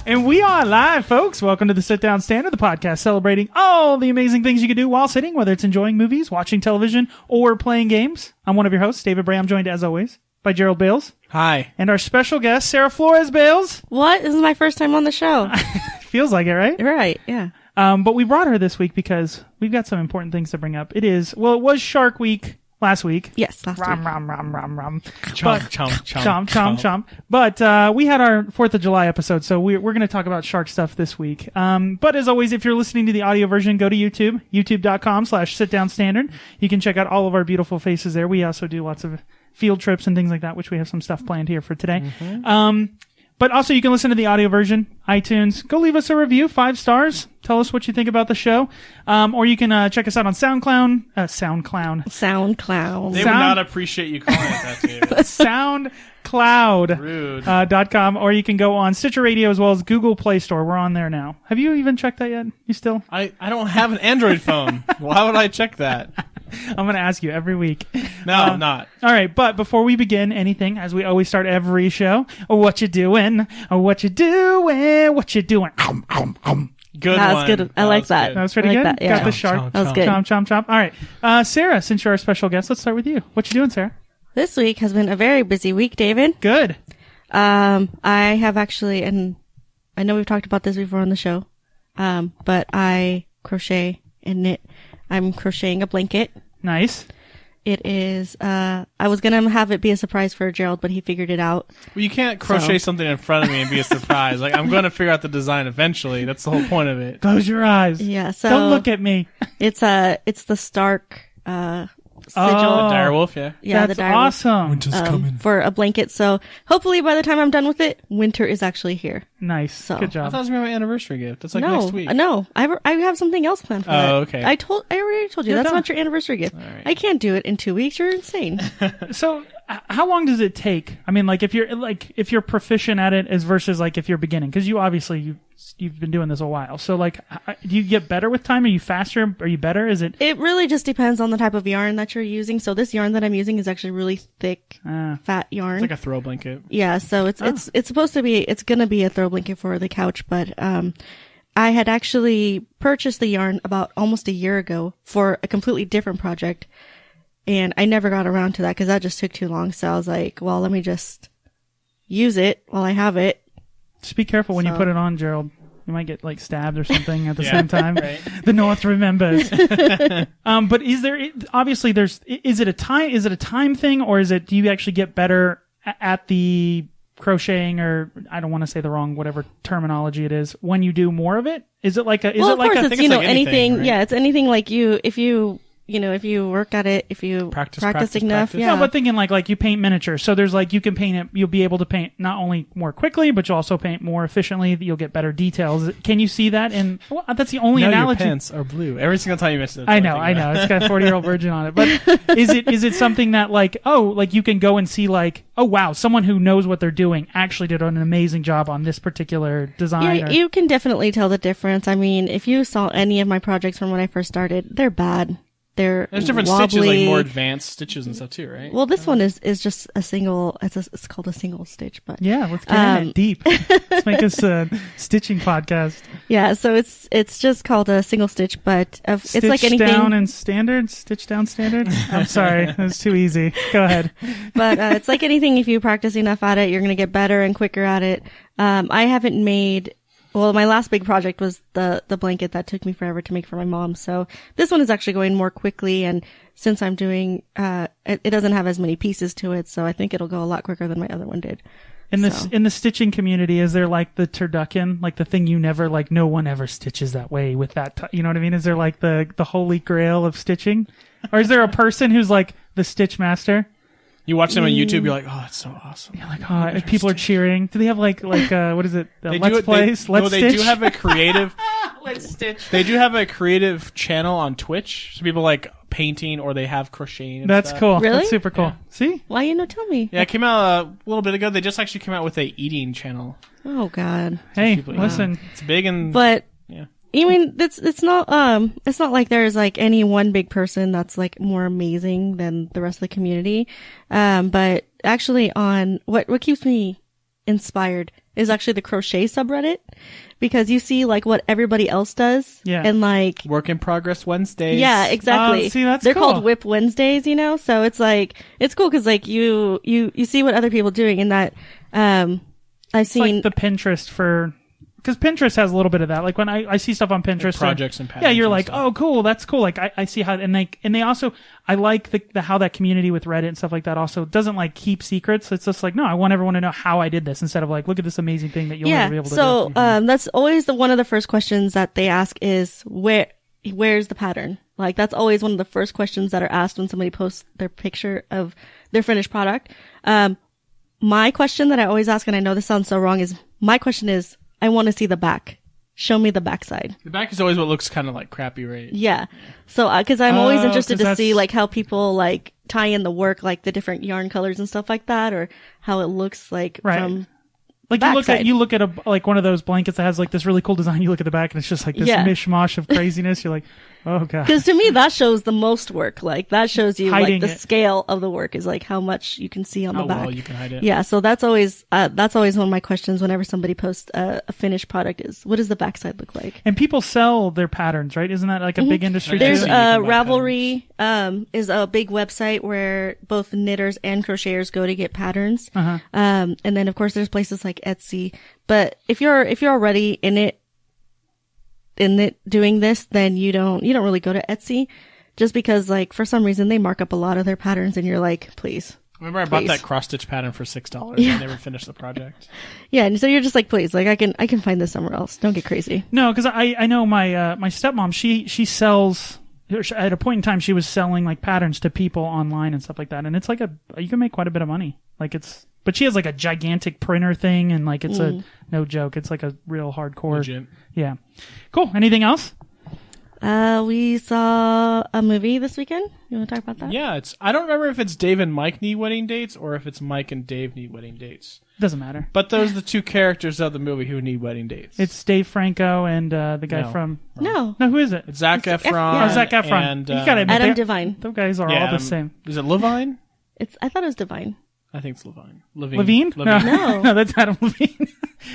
And we are live, folks. Welcome to the Sit Down Standard, the podcast celebrating all the amazing things you can do while sitting, whether it's enjoying movies, watching television, or playing games. I'm one of your hosts, David Bray. I'm joined, as always, by Gerald Bales. Hi. And our special guest, Sara Flores Bales. What? This is my first time on the show. Feels like it, right? Right, yeah. But we brought her this week because we've got some important things to bring up. It was Shark Week last week. Yes, last week. Rom. Chomp, chomp. But we had our 4th of July episode, so we're going to talk about shark stuff this week. But as always, if you're listening to the audio version, go to YouTube, youtube.com/sitdownstandard. You can check out all of our beautiful faces there. We also do lots of field trips and things like that, which we have some stuff planned here for today. Mm-hmm. But also you can listen to the audio version, iTunes. Go leave us a review, 5 stars. Tell us what you think about the show. Or you can check us out on SoundCloud. SoundCloud. They would not appreciate you calling it that, David. SoundCloud.com. Or you can go on Stitcher Radio as well as Google Play Store. We're on there now. Have you even checked that yet? You still? I don't have an Android phone. Why would I check that? I'm going to ask you every week. No, I'm not. All right, but before we begin anything, as we always start every show, what you doing? What you doing? What you doing? Good that one. was good. I like that. That was pretty good. That, yeah. Got the shark. That was good. Chomp. All right, Sara, since you're our special guest, let's start with you. What you doing, Sara? This week has been a very busy week, David. Good. I have actually, and I know we've talked about this before on the show, but I crochet and knit. I'm crocheting a blanket. Nice. It is, I was going to have it be a surprise for Gerald, but he figured it out. Well, you can't crochet something in front of me and be a surprise. Like, I'm going to figure out the design eventually. That's the whole point of it. Close your eyes. Yeah, so. Don't look at me. It's the Stark, sigil. The direwolf, yeah. Yeah, that's the direwolf. awesome. Winter's coming. For a blanket. So hopefully by the time I'm done with it, winter is actually here. Nice. So. Good I job. thought it was going to be my anniversary gift. That's like No, next week. no, I have something else planned for that. Oh, okay. I already told you You're that's done. not your anniversary gift. All right. I can't do it in 2 weeks. You're insane. So, how long does it take? I mean, like if you're proficient at it as versus like if you're beginning, because you've been doing this a while. So, like, do you get better with time? Are you faster? Are you better? Is it? It really just depends on the type of yarn that you're using. So this yarn that I'm using is actually really thick, fat yarn. It's like a throw blanket. Yeah, so it's supposed to be, it's gonna be a throw blanket for the couch, but I had actually purchased the yarn about almost a year ago for a completely different project, and I never got around to that because that just took too long. So I was like, well, let me just use it while I have it. Just be careful when you put it on, Gerald. You might get like stabbed or something at the Yeah, same time. right. The North remembers. But is it a time thing, or do you actually get better at the crocheting, or I don't want to say the wrong whatever terminology it is, when you do more of it? Is it like a? Is Well, it of like course, a? it's, think it's like anything, right? Yeah, it's anything like if you work at it, if you Practice enough, practice. yeah. No, but thinking like you paint miniatures. So there's like you can paint it. You'll be able to paint not only more quickly, but you'll also paint more efficiently. You'll get better details. Can you see that? Well, that's the only No, analogy. your pants are blue. Every single time you mention it. I know. It's got a 40-year-old virgin on it. But is it something that like you can go and see like, oh wow, someone who knows what they're doing actually did an amazing job on this particular design? Yeah, you can definitely tell the difference. I mean, if you saw any of my projects from when I first started, they're bad. There's different wobbly. stitches, like more advanced stitches and stuff too, right? Well, this one is just a single. It's called a single stitch, but Yeah, let's get in it deep. Let's make this a stitching podcast. yeah. So it's just called a single stitch, but it's Stitch like anything. down and standard. Stitch down standard. I'm sorry, that was too easy. Go ahead. But it's like anything. If you practice enough at it, you're gonna get better and quicker at it. I haven't made. Well, my last big project was the blanket that took me forever to make for my mom. So this one is actually going more quickly. And since I'm doing, it doesn't have as many pieces to it. So I think it'll go a lot quicker than my other one did. In the stitching community, is there like the turducken, like the thing you never like? No one ever stitches that way with that. You know what I mean? Is there like the holy grail of stitching, or is there a person who's like the stitch master? You watch them on YouTube, you're like, oh, it's so awesome. Yeah, like people are cheering. Do they have like what is it? Let's Plays? They Stitch? do have a creative. Let's Stitch. They do have a creative channel on Twitch. So people like painting or they have crocheting. And That's stuff. cool. Really? That's super cool. Yeah. See? Why you no tell me? Yeah, it came out a little bit ago. They just actually came out with a eating channel. Oh God. Hey, people- listen. It's big and But yeah. I mean, it's not like there's like any one big person that's like more amazing than the rest of the community. But actually on what keeps me inspired is actually the crochet subreddit, because you see like what everybody else does. Yeah. And like, Work in progress Wednesdays. yeah, exactly. See, that's They're cool. called Whip Wednesdays, you know? So it's like, it's cool because like you see what other people are doing, and that, I've It's seen. like the Pinterest for, because Pinterest has a little bit of that. Like when I see stuff on Pinterest, projects and yeah, patterns you're and like, stuff. oh, cool, that's cool. Like I see how, and they also, I like the how that community with Reddit and stuff like that also doesn't like keep secrets. It's just like, no, I want everyone to know how I did this instead of like, look at this amazing thing that you'll never be able to so do. that's always one of the first questions that they ask is where's the pattern? Like that's always one of the first questions that are asked when somebody posts their picture of their finished product. My question that I always ask, and I know this sounds so wrong, is my question is, I want to see the back. Show me the backside. The back is always what looks kind of like crappy, right? Yeah. So, cause I'm always interested 'cause to see that's- like how people like tie in the work, like the different yarn colors and stuff like that, or how it looks like Right. from Like backside. you look at a like one of those blankets that has like this really cool design. You look at the back and it's just like this Yeah. mishmash of craziness. You're like, oh god. Because to me, that shows the most work. Like that shows you Hiding like the it. scale of the work is like how much you can see on How the back. well you can hide it. Yeah, so that's always one of my questions whenever somebody posts a finished product is, what does the backside look like? And people sell their patterns, right? Isn't that like a big industry? There's you too? can buy Ravelry is a big website where both knitters and crocheters go to get patterns. And then of course there's places like Etsy. But if you're already in it doing this, then you don't really go to Etsy, just because like for some reason they mark up a lot of their patterns and you're like, please. Remember I bought Please. that cross stitch pattern for $6 Yeah. and I never finished the project. Yeah, and so you're just like, please, like I can find this somewhere else. Don't get crazy. No, because I know my my stepmom. She sells. At a point in time, she was selling like patterns to people online and stuff like that, and it's like you can make quite a bit of money. Like but she has like a gigantic printer thing, and like it's a no joke. It's like a real hardcore. Legit. Yeah, cool. Anything else? We saw a movie this weekend. You want to talk about that? Yeah, I don't remember if it's Dave and Mike need wedding dates or if it's Mike and Dave need wedding dates. Doesn't matter. But those are the two characters of the movie who need wedding dates. It's Dave Franco and the guy No. from. No. No, who is it? It's Zac Efron. yeah. Oh, Zac Efron. And, You gotta admit, Adam they- Devine. Those guys are yeah, all the same. Is it Levine? I thought it was Divine. I think it's Levine. Levine? No. No, that's Adam Levine.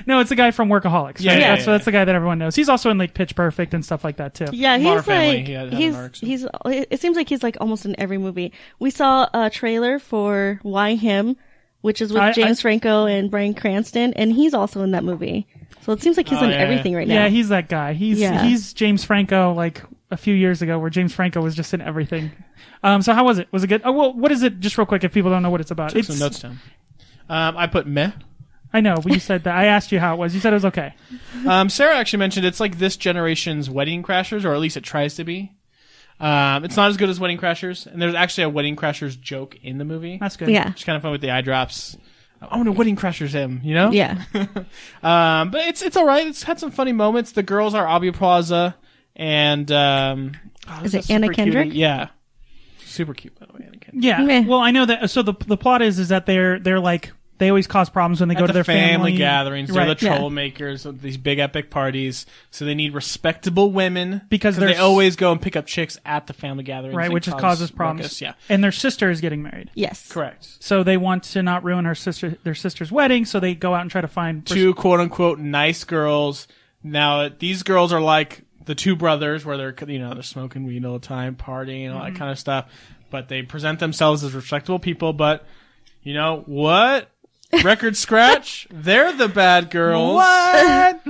No, it's the guy from Workaholics. Yeah, right? yeah, So yeah. that's the guy that everyone knows. He's also in like Pitch Perfect and stuff like that too. Yeah, Modern he's Family, like he had an arc, so. he's. It seems like he's like almost in every movie. We saw a trailer for Why Him, which is with James Franco and Bryan Cranston, and he's also in that movie. So it seems like he's in yeah. everything right now. Yeah, he's that guy. Yeah. He's James Franco like a few years ago, where James Franco was just in everything. So how was it? Was it good? Oh well, what is it? Just real quick, if people don't know what it's about. Took some notes down. I put meh. I know, but you said that. I asked you how it was. You said it was okay. Sarah actually mentioned it's like this generation's Wedding Crashers, or at least it tries to be. It's not as good as Wedding Crashers, and there's actually a Wedding Crashers joke in the movie. That's good. Yeah. It's kind of fun with the eye drops. Oh no, Wedding Crashers him, you know? Yeah. But it's all right. It's had some funny moments. The girls are Aubrey Plaza and Is it super Anna cute- Kendrick? Yeah, super cute by the way, Anna Kendrick. Yeah. Meh. Well, I know that. So the plot is that they're like they always cause problems when they go At to the their family gatherings, Right. they're the Yeah. troublemakers of these big epic parties. So they need respectable women Because they there's- always go and pick up chicks at the family gatherings, right, and which causes problems. ruckus. Yeah, And their sister is getting married. Yes. correct. So they want to not ruin their sister's wedding, so they go out and try to find Two quote unquote nice girls. Now these girls are like the two brothers, where they're smoking weed all the time, partying, and all that kind of stuff. But they present themselves as respectable people. But you know what? Record scratch. They're the bad girls. What?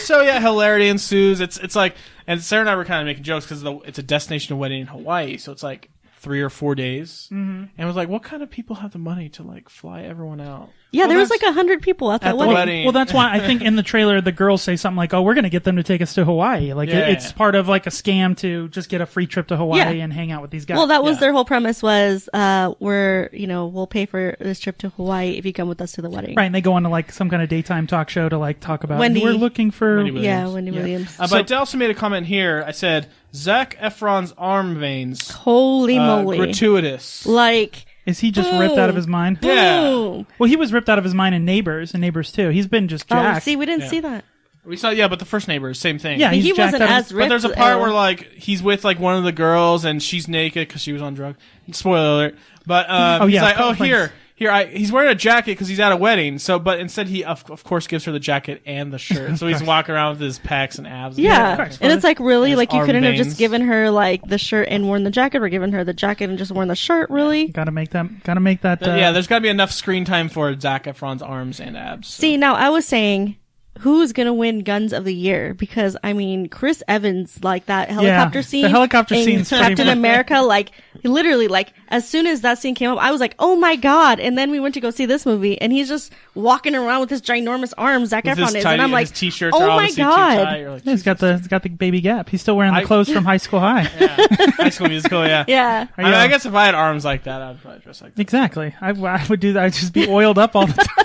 So yeah, hilarity ensues. It's like, and Sarah and I were kind of making jokes because it's a destination wedding in Hawaii, so it's like 3 or 4 days. Mm-hmm. And it was like, what kind of people have the money to like fly everyone out? Yeah, Well, there was that's- like 100 people at that the wedding. wedding. Well, that's why I think in the trailer the girls say something like, "Oh, we're going to get them to take us to Hawaii." Like Yeah. it's part of like a scam to just get a free trip to Hawaii Yeah. and hang out with these guys. Well, that was Yeah. their whole premise was, we'll pay for this trip to Hawaii if you come with us to the wedding. right. And they go on to like some kind of daytime talk show to like talk about. Wendy- We're looking for. Wendy Yeah, Williams. Wendy Yeah. Williams. But I also made a comment here. I said Zac Efron's arm veins, Holy moly. gratuitous. Like, Is he just ripped out of his mind? Yeah. boom. Well, he was ripped out of his mind in Neighbors and Neighbors too. He's been just Oh, jacked. see, we didn't Yeah. see that. We saw, but the first Neighbors, same thing. Yeah, he's He jacked wasn't out of as his- ripped. But there's a part though. where like he's with like one of the girls and she's naked because she was on drugs. Spoiler alert. But he's yeah, like, couple oh things. he's wearing a jacket because he's at a wedding. So, but instead he of course gives her the jacket and the shirt. So he's walking around with his pecs and abs. Yeah, and it's like really like you couldn't have veins. just given her like the shirt and worn the jacket, or given her the jacket and just worn the shirt. Really, Gotta make that. Yeah, there's got to be enough screen time for Zac Efron's arms and abs. So. See, now I was saying, who's gonna win Guns of the Year? Because I mean, Chris Evans, like that helicopter scene, the helicopter in scene's pretty Captain America, like literally, like as soon as that scene came up, I was like, oh my god! And then we went to go see this movie, and he's just walking around with his ginormous arms, Zac Efron is, and I'm like, his t-shirts oh are my obviously too god! tight. You're like, he's got the baby gap. He's still wearing the clothes from High School High. yeah. High School Musical, yeah. Yeah. I guess if I had arms like that, I'd probably dress like that. Exactly. I would do that. I'd just be oiled up all the time.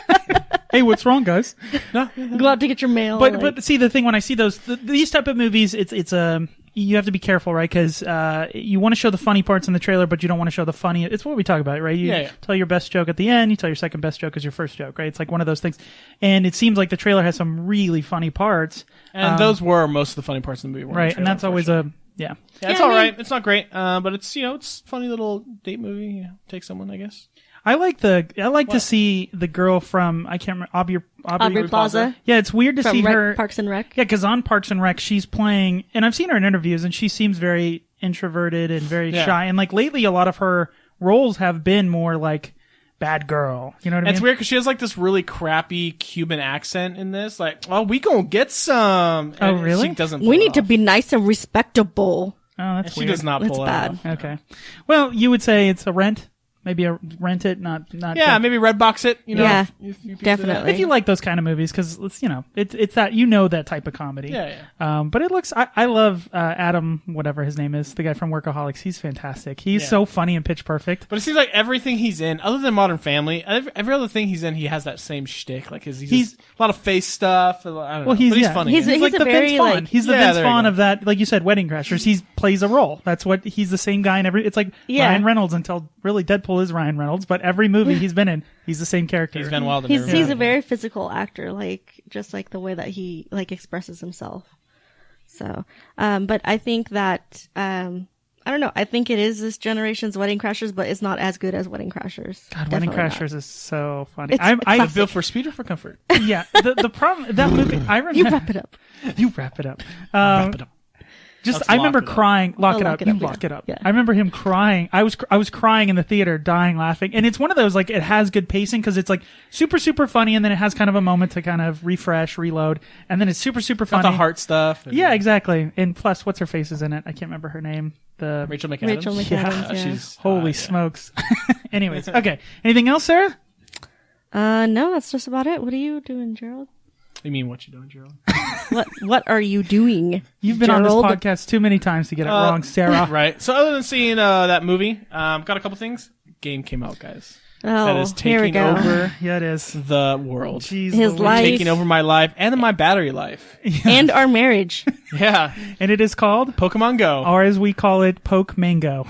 Hey, what's wrong, guys? No, Go out to get your mail. But see, the thing when I see these type of movies, it's you have to be careful, right? Because you want to show the funny parts in the trailer, but you don't want to show the funny. It's what we talk about, right? You tell your best joke at the end. You tell your second best joke as your first joke, right? It's like one of those things. And it seems like the trailer has some really funny parts, and those were most of the funny parts in the movie, right? And that's always yeah. It's all right. It's not great, but it's it's a funny little date movie. Take someone, I guess. I like to see the girl from I can't remember Aubrey Plaza. Yeah, it's weird to From see her Parks and Rec. Yeah, because on Parks and Rec she's playing, and I've seen her in interviews, and she seems very introverted and very shy. And like lately, a lot of her roles have been more like bad girl. You know what I mean? It's weird because she has like this really crappy Cuban accent in this. Like, oh, we gonna get some. Oh, really? She doesn't. We need to be nice and respectable. Oh, that's She weird. does not That's pull it bad. off. Okay. Well, you would say it's a rent. Maybe rent it, not. Yeah, maybe Redbox it. You know, Yeah, if you definitely. If you like those kind of movies, because it's that that type of comedy. Yeah. But it looks. I love Adam, whatever his name is, the guy from Workaholics. He's fantastic. He's so funny and Pitch Perfect. But it seems like everything he's in, other than Modern Family, every other thing he's in, he has that same shtick. Like he's a lot of face stuff. I don't know. Well, he's funny. He's like a the very, Vince Vaughn. like- He's the Yeah, Vince there you Vaughn go. of that, like you said, Wedding Crashers. He plays a role. That's what he's the same guy in every. It's like Ryan Reynolds until really Deadpool is Ryan Reynolds, but every movie he's been in, he's the same character. He's Van Wilder. He's a very physical actor, like just like the way that he like expresses himself. So, but I think that I don't know. I think it is this generation's Wedding Crashers, but it's not as good as Wedding Crashers. God, Definitely Wedding not. Crashers is so funny. It's I Built for speed or for comfort? yeah. The problem that movie. I remember. You wrap it up. You wrap it up. Wrap it up. Let's I remember lock it up. crying. Lock Oh, it lock up. it You up, yeah. lock it up. Yeah. I remember him crying. I was crying in the theater, dying laughing. And it's one of those like it has good pacing because it's like super super funny, and then it has kind of a moment to kind of refresh, reload, and then it's super super Got funny. the heart stuff. Yeah, exactly. And plus, what's her face is in it? I can't remember her name. The Rachel McAdams. Rachel McAdams. Yeah. She's holy yeah. smokes. Anyways, okay. Anything else, Sarah? No, that's just about it. What are you doing, Gerald? You mean what you doing, Gerald? What are you doing? You've been Gerald? on this podcast too many times to get it wrong, Sarah. Right. So other than seeing that movie, got a couple things. Game came out, guys. Oh, That is here we taking go. over Yeah, it is. the world. Jeez, His Louise. life. Taking over my life and my battery life. And our marriage. Yeah. And it is called, Pokemon Go. or as we call it, Poke Mango.